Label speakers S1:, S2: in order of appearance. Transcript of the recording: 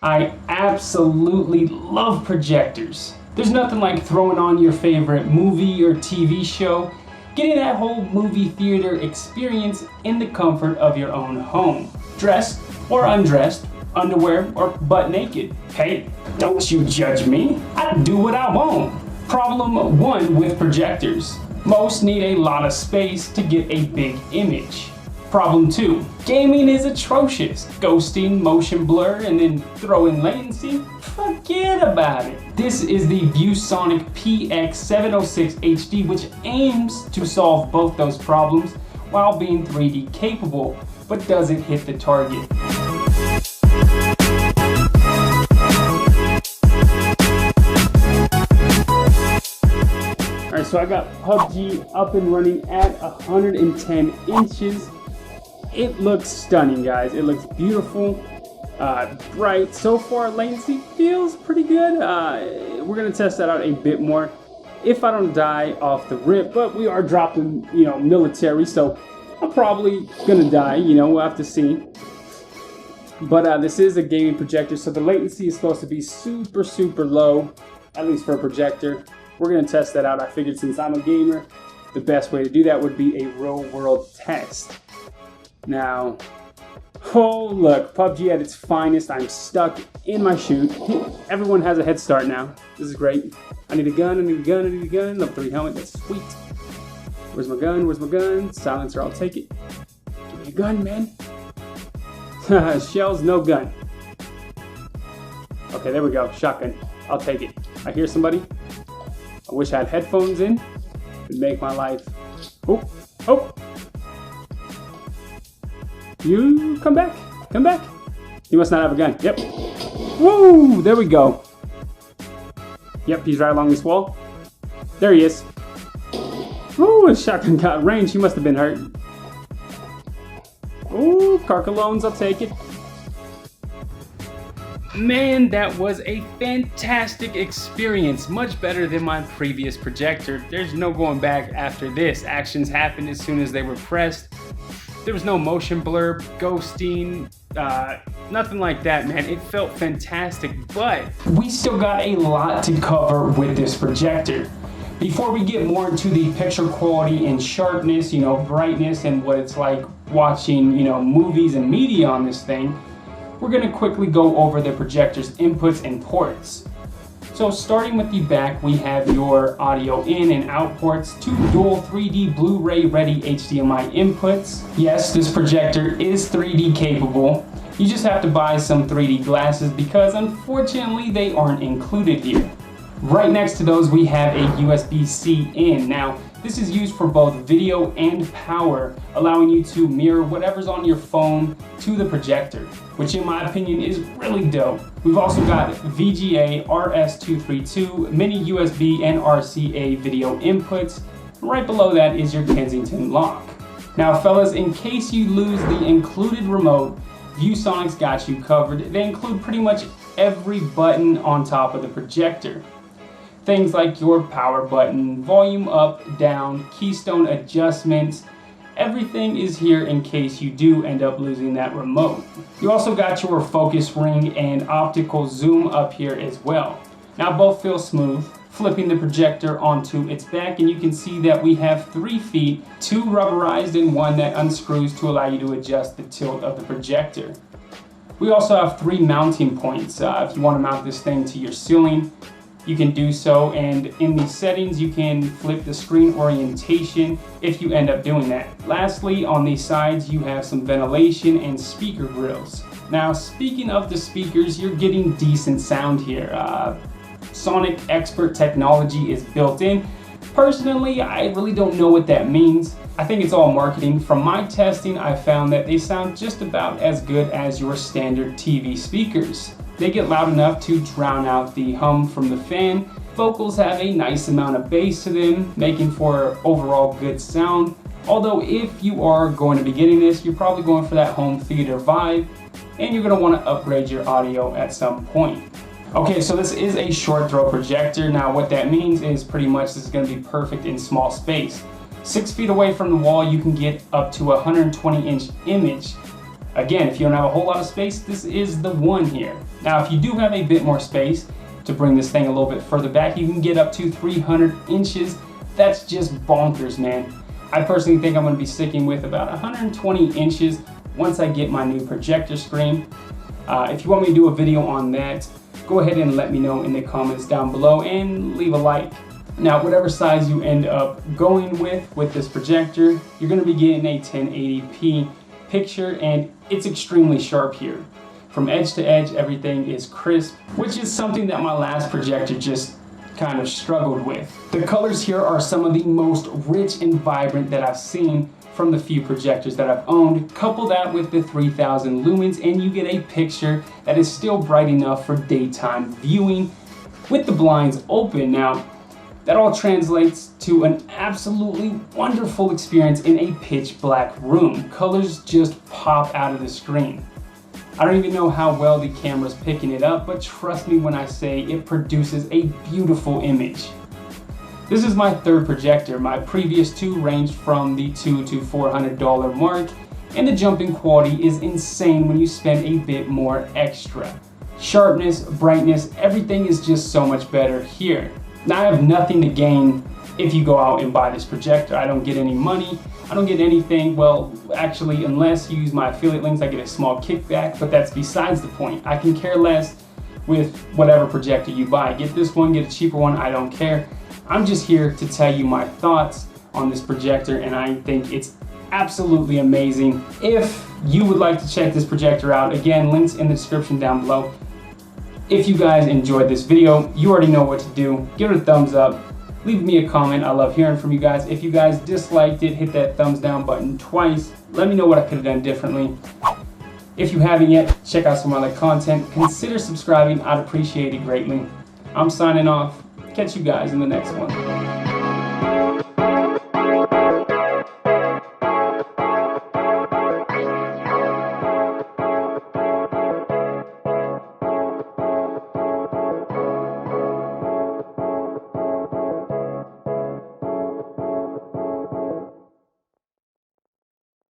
S1: I absolutely love projectors. There's nothing like throwing on your favorite movie or TV show, getting that whole movie theater experience in the comfort of your own home. Dressed or undressed, underwear or butt naked. Hey, don't you judge me. I do what I want. Problem 1 with projectors. Most need a lot of space to get a big image. Problem 2, gaming is atrocious. Ghosting, motion blur, and then throw in latency? Forget about it. This is the ViewSonic PX706HD, which aims to solve both those problems while being 3D capable, but doesn't hit the target. Alright, so I got PUBG up and running at 110 inches. It looks stunning, guys. It looks beautiful, bright. So far, latency feels pretty good. We're gonna test that out a bit more if I don't die off the rip, but we are dropping, military, so I'm probably gonna die, we'll have to see. But this is a gaming projector, so the latency is supposed to be super, super low, at least for a projector. We're gonna test that out. I figured since I'm a gamer, the best way to do that would be a real world test. Now, oh look, PUBG at its finest. I'm stuck in my chute. Everyone has a head start now. This is great. I need a gun, I need a gun, I need a gun. Level 3 helmet, that's sweet. Where's my gun, where's my gun? Silencer, I'll take it. Give me a gun, man. Shells, no gun. Okay, there we go, shotgun. I'll take it. I hear somebody. I wish I had headphones in. It'd make my life. Oh, oh. You come back, come back. He must not have a gun. Yep. Woo, there we go. Yep, he's right along this wall. There he is. Ooh, his shotgun got range. He must have been hurt. Ooh, Carcalones, I'll take it. Man, that was a fantastic experience. Much better than my previous projector. There's no going back after this. Actions happened as soon as they were pressed. There was no motion blur, ghosting, nothing like that, man. It felt fantastic, but we still got a lot to cover with this projector. Before we get more into the picture quality and sharpness, brightness, and what it's like watching, movies and media on this thing, we're gonna quickly go over the projector's inputs and ports. So starting with the back, we have your audio in and out ports, 2 dual 3D Blu-ray ready HDMI inputs. Yes, this projector is 3D capable. You just have to buy some 3D glasses because unfortunately they aren't included here. Right next to those we have a USB-C in. Now, this is used for both video and power, allowing you to mirror whatever's on your phone to the projector, which in my opinion is really dope. We've also got VGA, RS232, mini USB and RCA video inputs. Right below that is your Kensington lock. Now fellas, in case you lose the included remote, ViewSonic's got you covered. They include pretty much every button on top of the projector. Things like your power button, volume up, down, keystone adjustments, everything is here in case you do end up losing that remote. You also got your focus ring and optical zoom up here as well. Now both feel smooth. Flipping the projector onto its back, and you can see that we have 3 feet, 2 rubberized and 1 that unscrews to allow you to adjust the tilt of the projector. We also have 3 mounting points. If you want to mount this thing to your ceiling, you can do so, and in the settings you can flip the screen orientation if you end up doing that. Lastly, on these sides you have some ventilation and speaker grills. Now speaking of the speakers, you're getting decent sound here. Sonic Expert technology is built in. Personally, I really don't know what that means. I think it's all marketing. From my testing, I found that they sound just about as good as your standard TV speakers. They get loud enough to drown out the hum from the fan. Vocals have a nice amount of bass to them, making for overall good sound. Although if you are going to be getting this, you're probably going for that home theater vibe, and you're going to want to upgrade your audio at some point. Okay, so this is a short throw projector. Now what that means is pretty much this is going to be perfect in small space. 6 feet away from the wall, you can get up to a 120-inch image. Again, if you don't have a whole lot of space, this is the one here. Now, if you do have a bit more space to bring this thing a little bit further back, you can get up to 300 inches. That's just bonkers, man. I personally think I'm going to be sticking with about 120 inches once I get my new projector screen. If you want me to do a video on that, go ahead and let me know in the comments down below and leave a like. Now, whatever size you end up going with this projector, you're going to be getting a 1080p picture, and it's extremely sharp here. From edge to edge, everything is crisp, which is something that my last projector just kind of struggled with. The colors here are some of the most rich and vibrant that I've seen from the few projectors that I've owned. Couple that with the 3000 lumens and you get a picture that is still bright enough for daytime viewing with the blinds open. Now, that all translates to an absolutely wonderful experience in a pitch black room. Colors just pop out of the screen. I don't even know how well the camera's picking it up, but trust me when I say it produces a beautiful image. This is my third projector. My previous two ranged from the $200 to $400 mark, and the jump in quality is insane when you spend a bit more extra. Sharpness, brightness, everything is just so much better here. Now, I have nothing to gain if you go out and buy this projector. I don't get any money. I don't get anything. Well, actually, unless you use my affiliate links, I get a small kickback, but that's besides the point. I can care less with whatever projector you buy. Get this one, get a cheaper one, I don't care. I'm just here to tell you my thoughts on this projector, and I think it's absolutely amazing. If you would like to check this projector out, again, links in the description down below. If you guys enjoyed this video, you already know what to do. Give it a thumbs up. Leave me a comment. I love hearing from you guys. If you guys disliked it, hit that thumbs down button twice. Let me know what I could have done differently. If you haven't yet, check out some other content. Consider subscribing. I'd appreciate it greatly. I'm signing off. Catch you guys in the next one.